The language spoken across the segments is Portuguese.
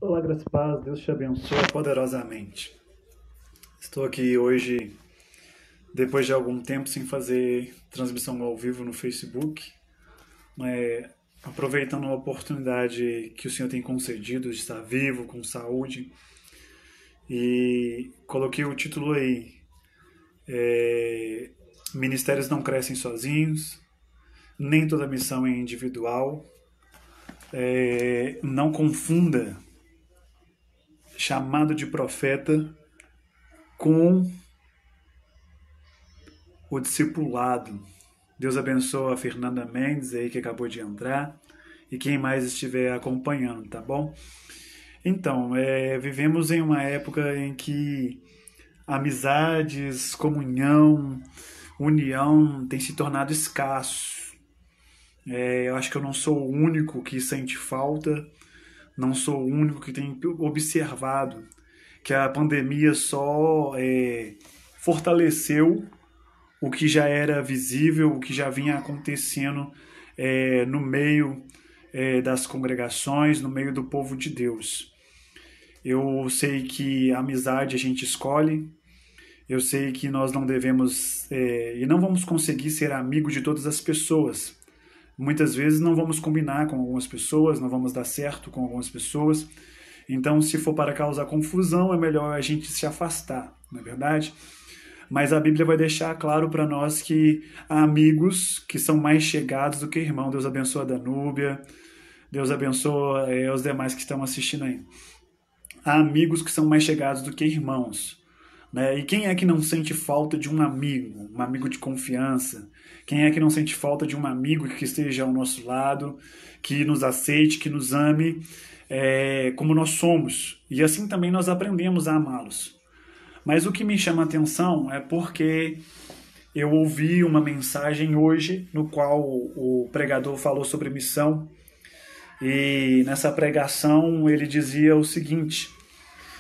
Olá, graças a paz, Deus te abençoe poderosamente. Estou aqui hoje, depois de algum tempo sem fazer transmissão ao vivo no Facebook, aproveitando a oportunidade que o Senhor tem concedido de estar vivo, com saúde, e coloquei o título aí, Ministérios não crescem sozinhos, nem toda missão é individual, não confunda chamado de profeta com o discipulado. Deus abençoe a Fernanda Mendes aí que acabou de entrar e quem mais estiver acompanhando, tá bom? Então, vivemos em uma época em que amizades, comunhão, união tem se tornado escasso. Eu acho que eu não sou o único que sente falta, não sou o único que tem observado que a pandemia só fortaleceu o que já era visível, o que já vinha acontecendo no meio das congregações, no meio do povo de Deus. Eu sei que a amizade a gente escolhe, eu sei que nós não devemos e não vamos conseguir ser amigo de todas as pessoas. Muitas vezes não vamos combinar com algumas pessoas, não vamos dar certo com algumas pessoas. Então, se for para causar confusão, é melhor a gente se afastar, não é verdade? Mas a Bíblia vai deixar claro para nós que há amigos que são mais chegados do que irmão. Deus abençoe a Danúbia, Deus abençoe os demais que estão assistindo aí. Há amigos que são mais chegados do que irmãos. Né? E quem é que não sente falta de um amigo de confiança? Quem é que não sente falta de um amigo que esteja ao nosso lado, que nos aceite, que nos ame como nós somos? E assim também nós aprendemos a amá-los. Mas o que me chama a atenção é porque eu ouvi uma mensagem hoje no qual o pregador falou sobre missão e nessa pregação ele dizia o seguinte,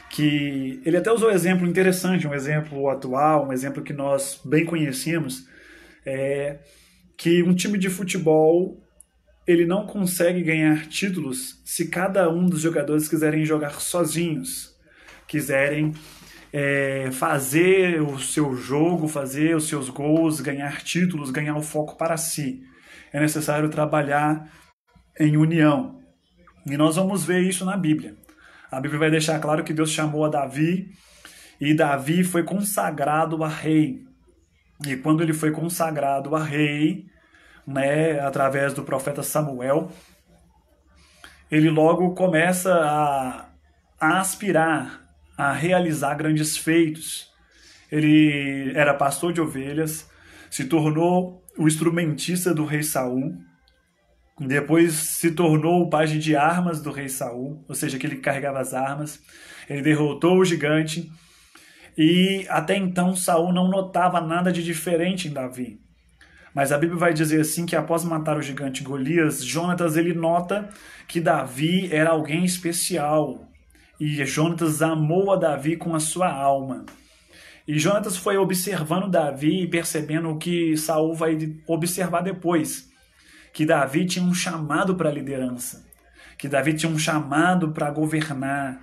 que ele até usou um exemplo interessante, um exemplo atual, um exemplo que nós bem conhecemos, que um time de futebol ele não consegue ganhar títulos se cada um dos jogadores quiserem jogar sozinhos, quiserem fazer o seu jogo, fazer os seus gols, ganhar títulos, ganhar o foco para si. É necessário trabalhar em união. E nós vamos ver isso na Bíblia. A Bíblia vai deixar claro que Deus chamou a Davi e Davi foi consagrado a rei. E quando ele foi consagrado a rei, através do profeta Samuel, ele logo começa a aspirar, a realizar grandes feitos. Ele era pastor de ovelhas, se tornou o instrumentista do rei Saul, depois se tornou o pajem de armas do rei Saul, ou seja, que ele carregava as armas. Ele derrotou o gigante e até então Saul não notava nada de diferente em Davi. Mas a Bíblia vai dizer assim que após matar o gigante Golias, Jonatas ele nota que Davi era alguém especial. E Jonatas amou a Davi com a sua alma. E Jonatas foi observando Davi e percebendo o que Saul vai observar depois, que Davi tinha um chamado para a liderança, que Davi tinha um chamado para governar.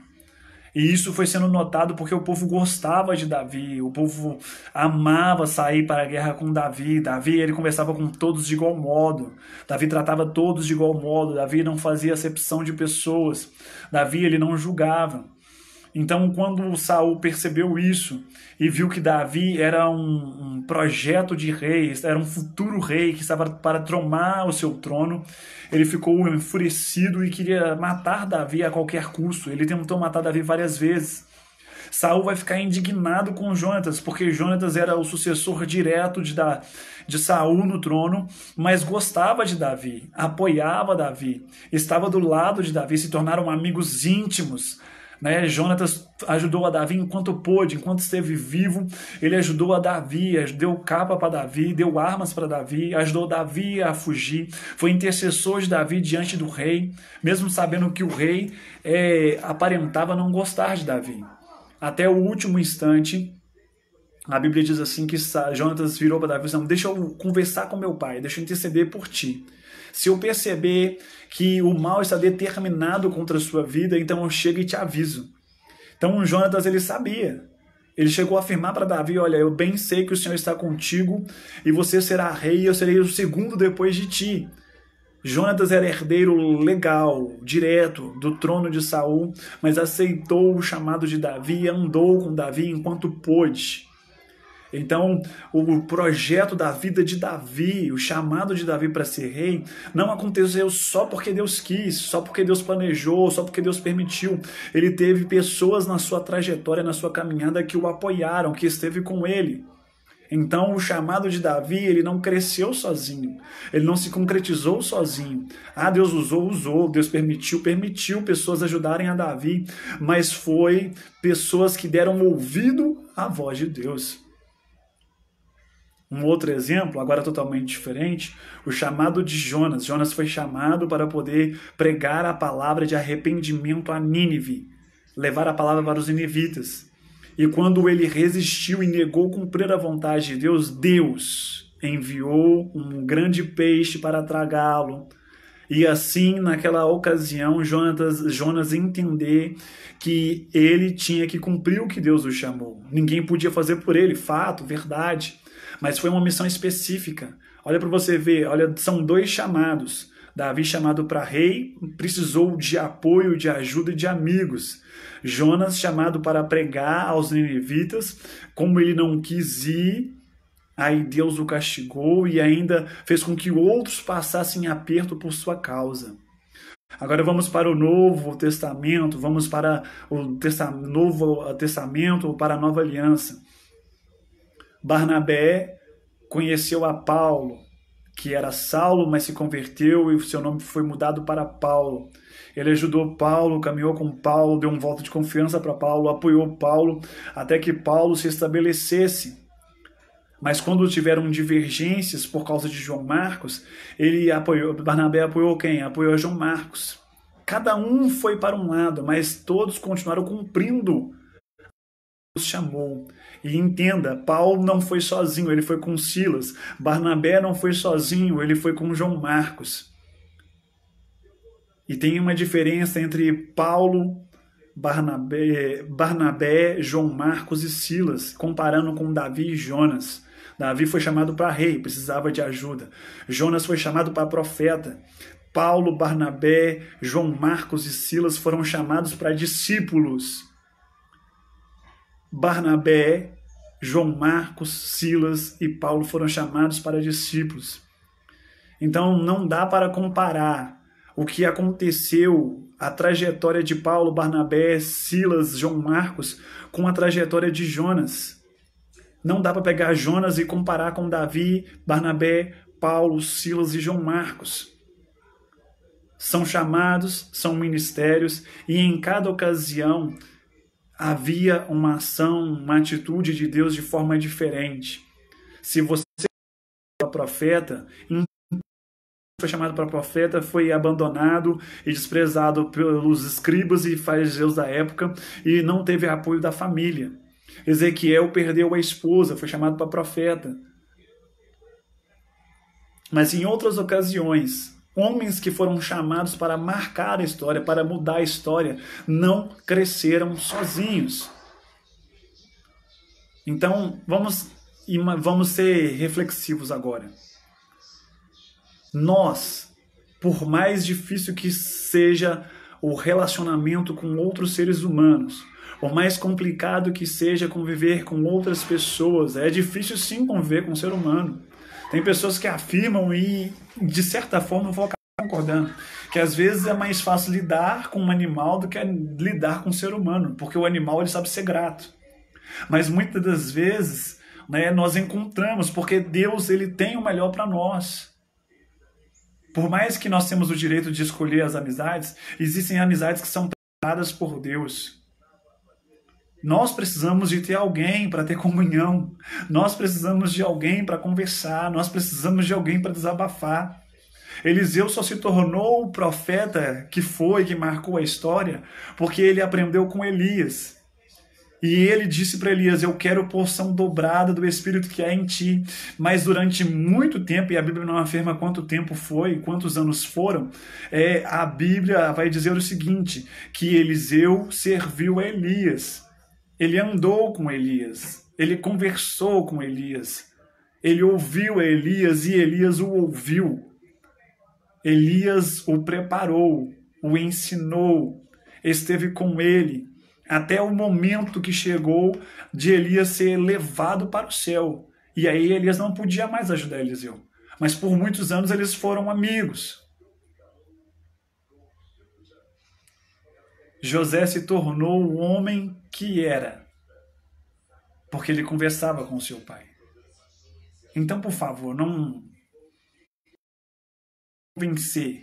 E isso foi sendo notado porque o povo gostava de Davi, o povo amava sair para a guerra com Davi. Davi ele conversava com todos de igual modo, Davi tratava todos de igual modo, Davi não fazia acepção de pessoas, Davi ele não julgava. Então, quando Saul percebeu isso e viu que Davi era um projeto de rei, era um futuro rei que estava para tomar o seu trono, ele ficou enfurecido e queria matar Davi a qualquer custo. Ele tentou matar Davi várias vezes. Saul vai ficar indignado com Jonatas, porque Jonatas era o sucessor direto de Saul no trono, mas gostava de Davi, apoiava Davi, estava do lado de Davi, se tornaram amigos íntimos. Jonatas ajudou a Davi enquanto pôde, enquanto esteve vivo, ele ajudou a Davi, deu capa para Davi, deu armas para Davi, ajudou Davi a fugir, foi intercessor de Davi diante do rei, mesmo sabendo que o rei aparentava não gostar de Davi. Até o último instante, A Bíblia diz assim que Jonatas virou para Davi e disse: deixa eu conversar com meu pai, deixa eu interceder por ti. Se eu perceber que o mal está determinado contra a sua vida, então eu chego e te aviso. Então Jonatas, ele sabia. Ele chegou a afirmar para Davi: olha, eu bem sei que o Senhor está contigo e você será rei e eu serei o segundo depois de ti. Jonatas era herdeiro legal, direto, do trono de Saul, mas aceitou o chamado de Davi e andou com Davi enquanto pôde. Então, o projeto da vida de Davi, o chamado de Davi para ser rei, não aconteceu só porque Deus quis, só porque Deus planejou, só porque Deus permitiu. Ele teve pessoas na sua trajetória, na sua caminhada, que o apoiaram, que esteve com ele. Então, o chamado de Davi, ele não cresceu sozinho, ele não se concretizou sozinho. Deus usou, Deus permitiu pessoas ajudarem a Davi, mas foi pessoas que deram ouvido à voz de Deus. Um outro exemplo, agora totalmente diferente, o chamado de Jonas. Jonas foi chamado para poder pregar a palavra de arrependimento a Nínive, levar a palavra para os ninivitas. E quando ele resistiu e negou cumprir a vontade de Deus, Deus enviou um grande peixe para tragá-lo. E assim, naquela ocasião, Jonas entender que ele tinha que cumprir o que Deus o chamou. Ninguém podia fazer por ele, fato, verdade. Mas foi uma missão específica. Olha para você ver, olha, são 2 chamados. Davi, chamado para rei, precisou de apoio, de ajuda e de amigos. Jonas, chamado para pregar aos ninivitas, como ele não quis ir, aí Deus o castigou e ainda fez com que outros passassem aperto por sua causa. Agora vamos para o Novo Testamento, vamos para o Novo Testamento, para a Nova Aliança. Barnabé conheceu a Paulo, que era Saulo, mas se converteu e o seu nome foi mudado para Paulo. Ele ajudou Paulo, caminhou com Paulo, deu um voto de confiança para Paulo, apoiou Paulo, até que Paulo se estabelecesse. Mas quando tiveram divergências por causa de João Marcos, Barnabé apoiou quem? Apoiou João Marcos. Cada um foi para um lado, mas todos continuaram cumprindo. Deus chamou. E entenda, Paulo não foi sozinho, ele foi com Silas. Barnabé não foi sozinho, ele foi com João Marcos. E tem uma diferença entre Paulo, Barnabé, João Marcos e Silas, comparando com Davi e Jonas. Davi foi chamado para rei, precisava de ajuda. Jonas foi chamado para profeta. Paulo, Barnabé, João Marcos e Silas foram chamados para discípulos. Barnabé, João Marcos, Silas e Paulo foram chamados para discípulos. Então não dá para comparar o que aconteceu, a trajetória de Paulo, Barnabé, Silas, João Marcos, com a trajetória de Jonas. Não dá para pegar Jonas e comparar com Davi, Barnabé, Paulo, Silas e João Marcos. São chamados, são ministérios, e em cada ocasião havia uma ação, uma atitude de Deus de forma diferente. Se você foi profeta, foi chamado para profeta, foi abandonado e desprezado pelos escribas e fariseus da época e não teve apoio da família. Ezequiel perdeu a esposa, foi chamado para profeta. Mas em outras ocasiões, homens que foram chamados para marcar a história, para mudar a história, não cresceram sozinhos. Então, vamos ser reflexivos agora. Nós, por mais difícil que seja o relacionamento com outros seres humanos, por mais complicado que seja conviver com outras pessoas, é difícil sim conviver com um ser humano. Tem pessoas que afirmam e, de certa forma, eu vou acabar concordando, que às vezes é mais fácil lidar com um animal do que lidar com um ser humano, porque o animal ele sabe ser grato. Mas muitas das vezes, né, nós encontramos, porque Deus ele tem o melhor para nós. Por mais que nós temos o direito de escolher as amizades, existem amizades que são preparadas por Deus. Nós precisamos de ter alguém para ter comunhão. Nós precisamos de alguém para conversar. Nós precisamos de alguém para desabafar. Eliseu só se tornou o profeta que marcou a história, porque ele aprendeu com Elias. E ele disse para Elias: eu quero porção dobrada do Espírito que há em ti. Mas durante muito tempo, e a Bíblia não afirma quanto tempo foi, quantos anos foram, a Bíblia vai dizer o seguinte, que Eliseu serviu a Elias. Ele andou com Elias, ele conversou com Elias, ele ouviu a Elias e Elias o ouviu. Elias o preparou, o ensinou, esteve com ele, até o momento que chegou de Elias ser levado para o céu. E aí Elias não podia mais ajudar Eliseu. Mas por muitos anos eles foram amigos. José se tornou o homem que era, porque ele conversava com seu pai. Então, por favor, não convencer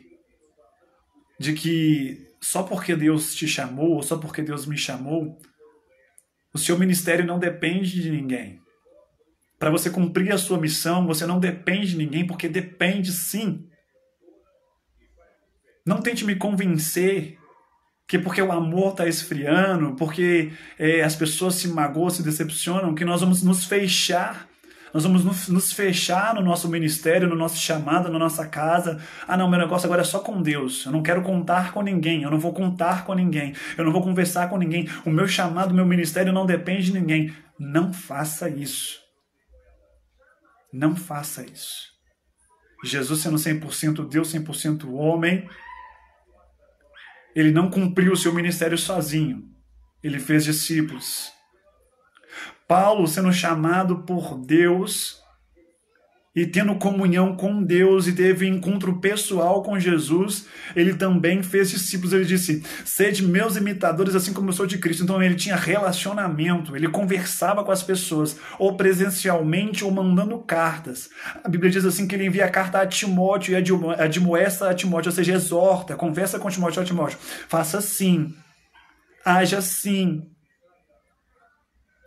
de que só porque Deus te chamou, ou só porque Deus me chamou, o seu ministério não depende de ninguém. Para você cumprir a sua missão, você não depende de ninguém, porque depende sim. Não tente me convencer que porque o amor está esfriando, porque as pessoas se magoam, se decepcionam, que nós vamos nos fechar. Nós vamos nos fechar no nosso ministério, no nosso chamado, na nossa casa. Ah, não, meu negócio agora é só com Deus. Eu não quero contar com ninguém. Eu não vou contar com ninguém. Eu não vou conversar com ninguém. O meu chamado, o meu ministério não depende de ninguém. Não faça isso. Não faça isso. Jesus, sendo 100% Deus, 100% homem, ele não cumpriu o seu ministério sozinho. Ele fez discípulos. Paulo, sendo chamado por Deus e tendo comunhão com Deus e teve encontro pessoal com Jesus, ele também fez discípulos. Ele disse: sede meus imitadores assim como eu sou de Cristo. Então ele tinha relacionamento, ele conversava com as pessoas, ou presencialmente ou mandando cartas. A Bíblia diz assim que ele envia a carta a Timóteo e admoesta a Timóteo, ou seja, exorta, conversa com Timóteo: ó Timóteo, faça assim, haja assim,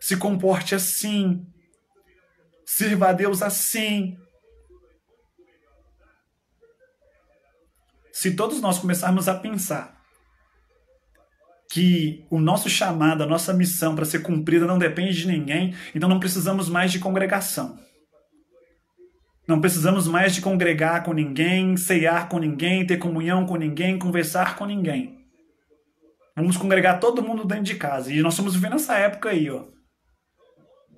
se comporte assim, sirva a Deus assim. Se todos nós começarmos a pensar que o nosso chamado, a nossa missão para ser cumprida não depende de ninguém, então não precisamos mais de congregação. Não precisamos mais de congregar com ninguém, ceiar com ninguém, ter comunhão com ninguém, conversar com ninguém. Vamos congregar todo mundo dentro de casa. E nós estamos vivendo essa época aí, ó.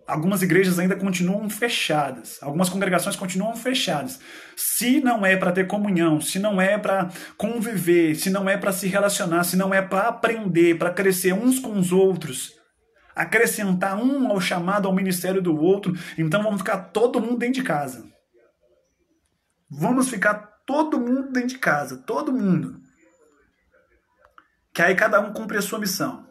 Algumas igrejas ainda continuam fechadas. Algumas congregações continuam fechadas. Se não é para ter comunhão, se não é para conviver, se não é para se relacionar, se não é para aprender, para crescer uns com os outros, acrescentar um ao chamado, ao ministério do outro, então vamos ficar todo mundo dentro de casa. Vamos ficar todo mundo dentro de casa, todo mundo. Que aí cada um cumpre a sua missão.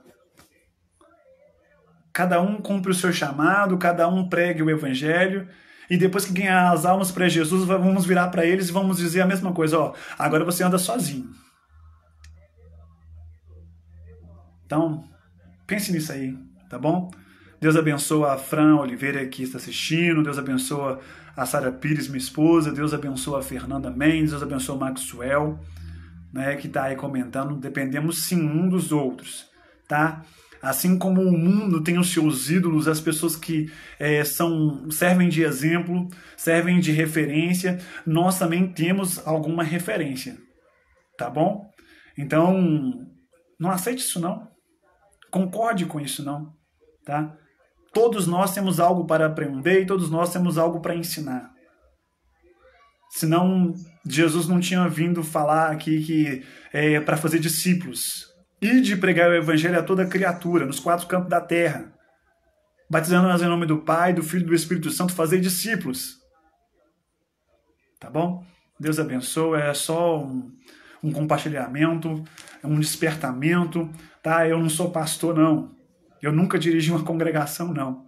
Cada um cumpre o seu chamado, cada um pregue o evangelho, e depois que ganhar as almas para Jesus, vamos virar para eles e vamos dizer a mesma coisa: ó, agora você anda sozinho. Então, pense nisso aí, tá bom? Deus abençoa a Fran Oliveira que está assistindo, Deus abençoa a Sara Pires, minha esposa, Deus abençoa a Fernanda Mendes, Deus abençoa o Maxwell, né, que está aí comentando. Dependemos sim um dos outros, tá? Assim como o mundo tem os seus ídolos, as pessoas que servem de exemplo, servem de referência, nós também temos alguma referência, tá bom? Então, não aceite isso não, concorde com isso não, tá? Todos nós temos algo para aprender e todos nós temos algo para ensinar. Senão, Jesus não tinha vindo falar aqui que é para fazer discípulos. E de pregar o evangelho a toda criatura, nos quatro cantos da terra, batizando-nas em nome do Pai, do Filho e do Espírito Santo, fazer discípulos. Tá bom? Deus abençoe, é só um compartilhamento, um despertamento, tá? Eu não sou pastor, não. Eu nunca dirigi uma congregação, não.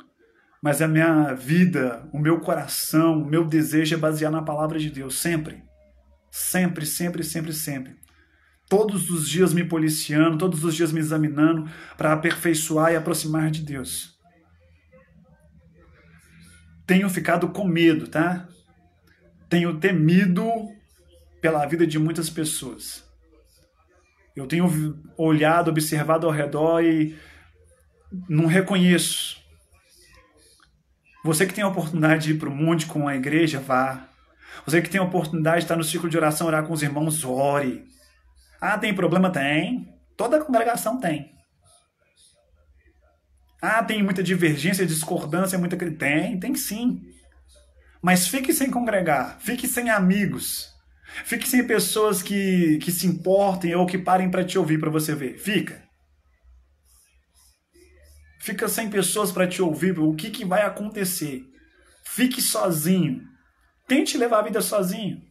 Mas a minha vida, o meu coração, o meu desejo é baseado na palavra de Deus, sempre. Sempre, sempre, sempre, sempre. Todos os dias me policiando, todos os dias me examinando para aperfeiçoar e aproximar de Deus. Tenho ficado com medo, tá? Tenho temido pela vida de muitas pessoas. Eu tenho olhado, observado ao redor e não reconheço. Você que tem a oportunidade de ir para o monte com a igreja, vá. Você que tem a oportunidade de estar no círculo de oração, orar com os irmãos, ore. Ah, tem problema? Tem. Toda congregação tem. Ah, tem muita divergência, discordância, muita... Tem sim. Mas fique sem congregar, fique sem amigos, fique sem pessoas que se importem ou que parem para te ouvir, para você ver. Fica sem pessoas para te ouvir, o que vai acontecer. Fique sozinho. Tente levar a vida sozinho.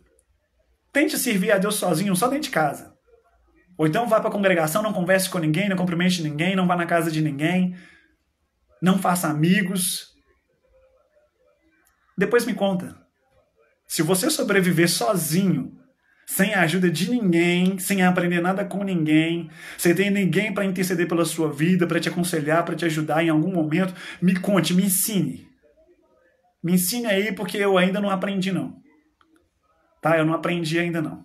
Tente servir a Deus sozinho, só dentro de casa. Ou então vá para a congregação, não converse com ninguém, não cumprimente ninguém, não vá na casa de ninguém, não faça amigos. Depois me conta. Se você sobreviver sozinho, sem a ajuda de ninguém, sem aprender nada com ninguém, sem ter ninguém para interceder pela sua vida, para te aconselhar, para te ajudar em algum momento, me conte, me ensine. Me ensine aí, porque eu ainda não aprendi não. Tá? Eu não aprendi ainda não.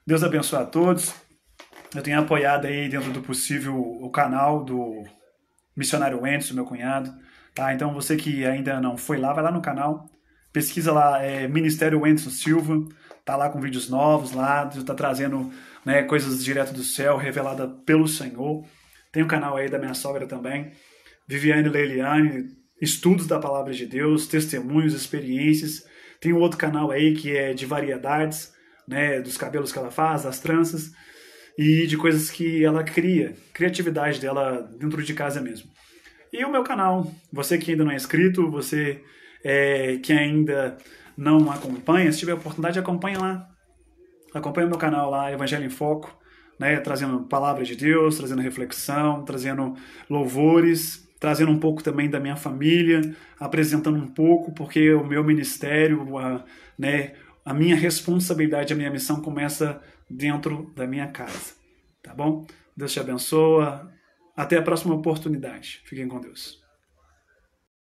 Deus abençoe a todos. Eu tenho apoiado aí, dentro do possível, o canal do Missionário Wendson, meu cunhado. Tá? Então você que ainda não foi lá, vai lá no canal. Pesquisa lá, Ministério Wendson Silva. Tá lá com vídeos novos lá. Deus tá trazendo, né, coisas direto do céu, revelada pelo Senhor. Tem o canal aí da minha sogra também. Viviane Leiliane. Estudos da Palavra de Deus, testemunhos, experiências. Tem um outro canal aí que é de variedades, né, dos cabelos que ela faz, das tranças, e de coisas que ela cria, criatividade dela dentro de casa mesmo. E o meu canal, você que ainda não é inscrito, você que ainda não acompanha, se tiver oportunidade, acompanha lá. Acompanha o meu canal lá, Evangelho em Foco, né, trazendo Palavra de Deus, trazendo reflexão, trazendo louvores, trazendo um pouco também da minha família, apresentando um pouco, porque o meu ministério, a minha responsabilidade, a minha missão começa dentro da minha casa. Tá bom? Deus te abençoa. Até a próxima oportunidade. Fiquem com Deus.